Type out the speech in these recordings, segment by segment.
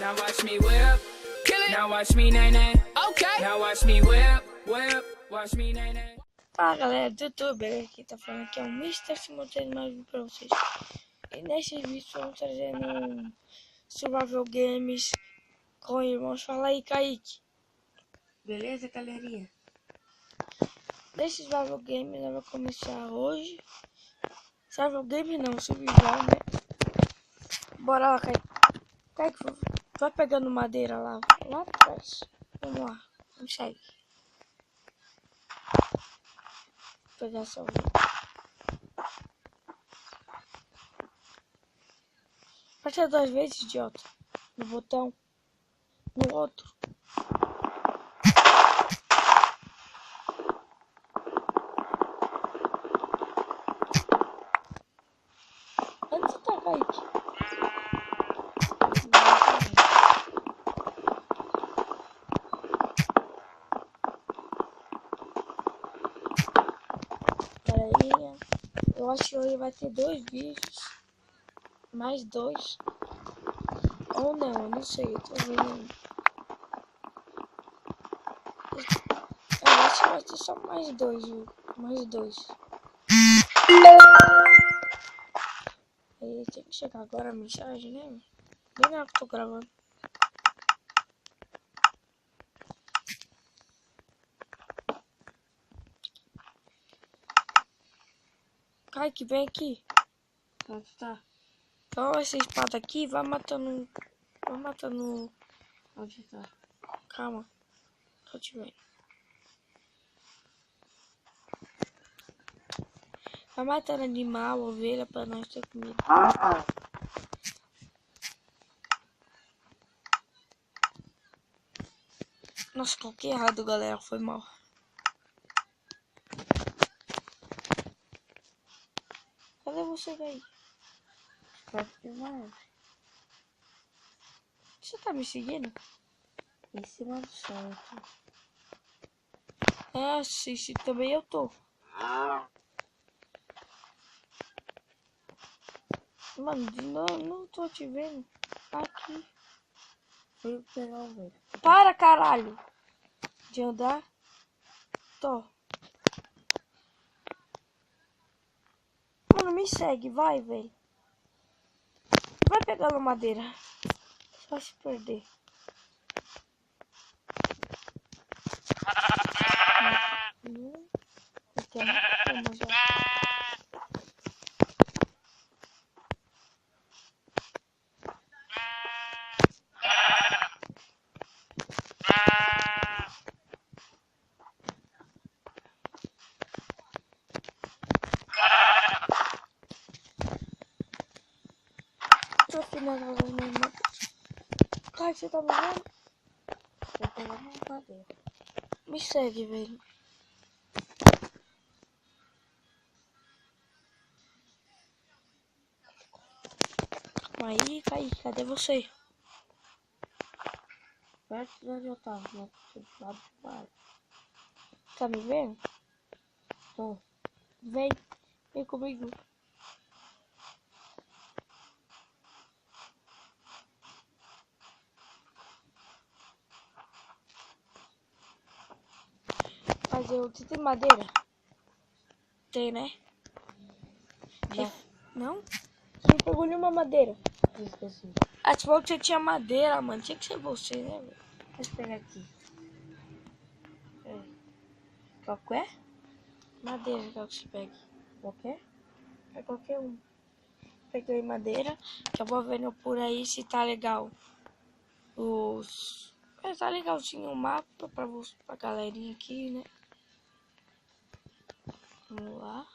Now watch me whip, kill it. Now watch me nay nay. Okay. Now watch me whip, whip, watch me nay nay. Fala galera do YouTube, aqui tá falando que é o Mr. Simultâneo mais um pra vocês. E nesse vídeo estamos trazendo um Survival Games com irmãos. Fala aí, Kaique. Beleza, galerinha? Nesse Survival Games nós vamos começar hoje. Survival Game não, Survival, né? Bora lá, Kaique. Kaique, vai pegando madeira lá atrás. Vamos lá, vamos sair. Vou pegar essa vida. Aperta 2 vezes, idiota. No botão. No outro. Onde você tá, Kaique? Galerinha, eu acho que hoje vai ter 2 vídeos. Mais 2. Ou não, eu não sei, eu tô vendo. Eu acho que vai ter só mais 2, viu? Mais 2. Aí tem que chegar agora a mensagem, né? Bem na hora que eu tô gravando. Kaique, vem aqui. Onde tá? Então essa espada aqui, vai matando. Vai matando. Onde tá? Calma. Tô te vendo. Vai matando animal, ovelha pra nós ter comida. Nossa, coloquei errado, galera. Foi mal. Cadê você daí? Pode filmar. Você tá me seguindo? Em cima do centro. Ah, sim, também eu tô. Mano, não tô te vendo. Aqui. Fui pegar o vento. Para, caralho. De andar. Tô. Mano, me segue. Vai, velho. Vai pegando madeira. Só se perder. Tô finalizando as minhas matas. Cara, você tá me vendo? Vou pegar uma madeira. Me segue, velho. Aí, Kaique, cadê você? Perto de onde eu tava, no lado do bar. Tá me vendo? Tô. Vem comigo. Você tem madeira? Tem, né? Não? Você não pegou nenhuma madeira? Esqueci. Ah, você falou que você tinha madeira, mano. Tinha que ser você, né, velho? Deixa eu pegar aqui. Qual que é? Madeira, que é o que você pega. Qualquer? É qualquer um. Peguei madeira, que eu vou vendo por aí se tá legal. Tá legalzinho o mapa pra galerinha aqui, né? Vamos lá.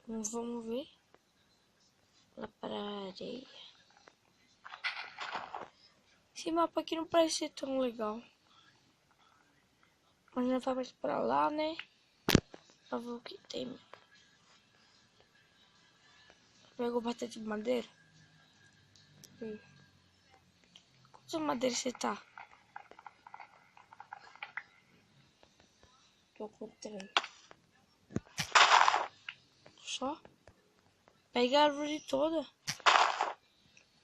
Vamos ver. Lá para a areia. Esse mapa aqui não parece ser tão legal. Mas não vai mais pra lá, né? Pra ver o que tem. Pegou bastante madeira? Sim. Quantas madeiras você tá? Tô com 3. Só? Pega a árvore toda.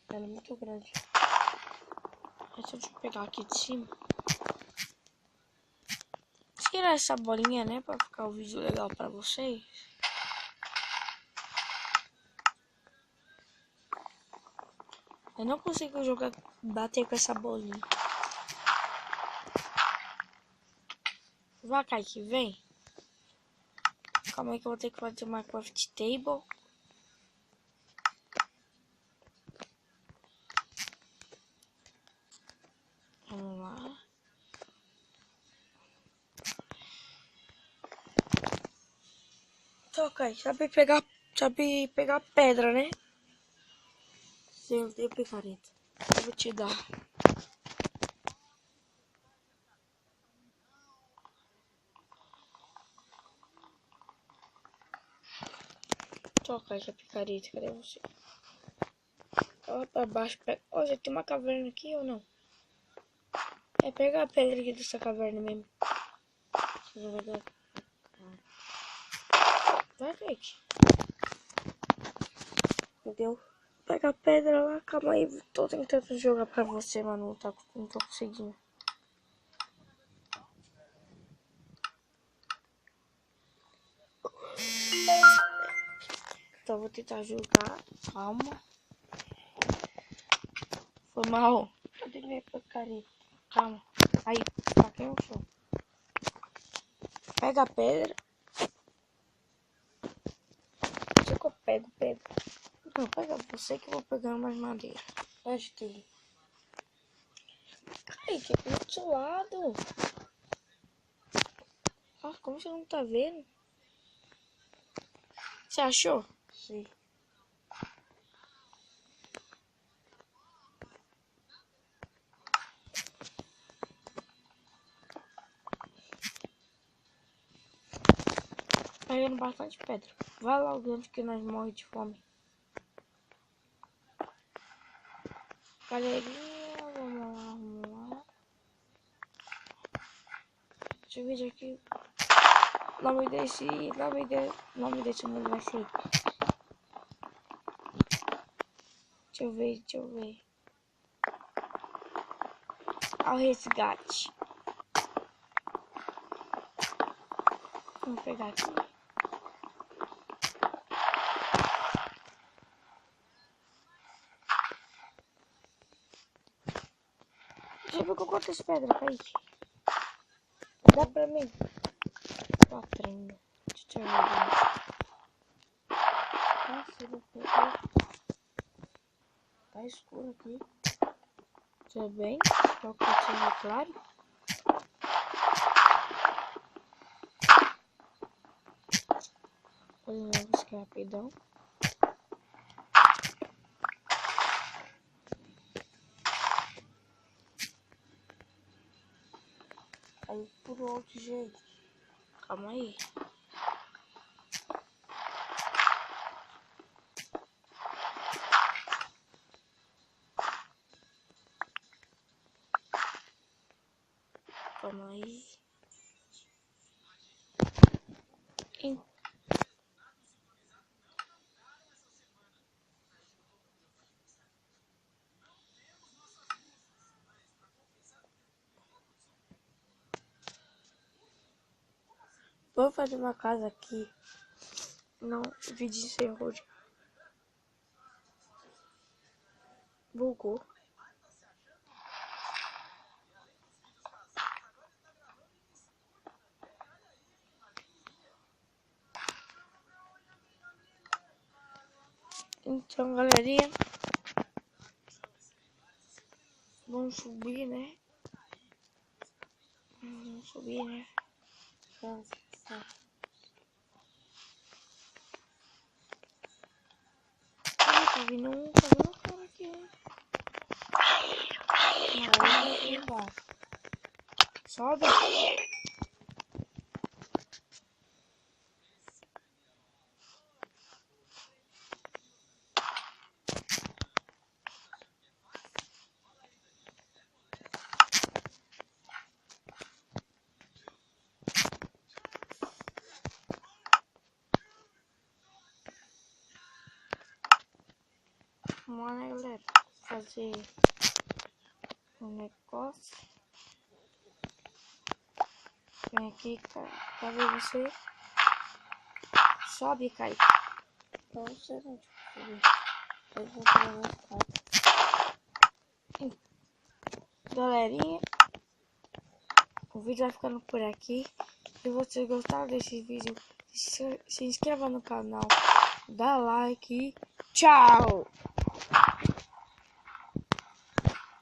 Ela é muito grande. Deixa eu pegar aqui de cima. Tirar essa bolinha, né? Pra ficar o vídeo legal pra vocês. Eu não consigo bater com essa bolinha. Vai, Kaique, vem. Calma aí que eu vou ter que fazer uma craft table. Vamos lá. Então, Kaique, sabe pegar pedra, né? Sim, eu tenho picareta. Eu vou te dar. Toca essa picareta, cadê você? Olha pra baixo, pega. Ó, já tem uma caverna aqui ou não? É, pega a pedra aqui dessa caverna mesmo. Você já vai dar. Vai, Kaique. Entendeu? Pega a pedra lá, calma aí. Tô tentando jogar pra você, mano. Não tô conseguindo. Então vou tentar jogar. Calma. Foi mal. Cadê minha picareta? Calma. Aí, tá aqui no chão. Pega a pedra. Deixa que eu pego pedra. Não, pega você que eu vou pegando mais madeira. Acho que. Kaique, é pro outro lado. Ah, como você não tá vendo? Você achou? Sim. Pegando bastante pedra. Vai logo antes que nós morremos de fome. Galerinha, vamos lá. Deixa eu ver aqui. Nome desse mundo vai ser. Deixa eu ver. Ao resgate. Vamos pegar aqui. Deixa eu ver com quantas pedras, Kaique. Dá pra mim? Tá tremendo. Deixa eu ver. Nossa, não foi. Tá escuro aqui. Tudo bem? Tá o cantinho claro? Vou fazer isso aqui rapidão. Aí por outro jeito. Calma aí. Calma aí. Vou fazer uma casa aqui. Não, o vídeo encerrou já. Bugou. Então, galerinha, vamos subir, né? Vamos subir, né? Tá. Tá vindo um cara aqui. Aí eu vou embaixo. Sobe. você um negócio. Vem aqui, cara. Pra ver você. Sobe, cai. Não sei onde subir. Eu vou pra minha escada. Galerinha, o vídeo vai ficando por aqui. Se vocês gostaram desse vídeo, se inscreva no canal, dá like e tchau!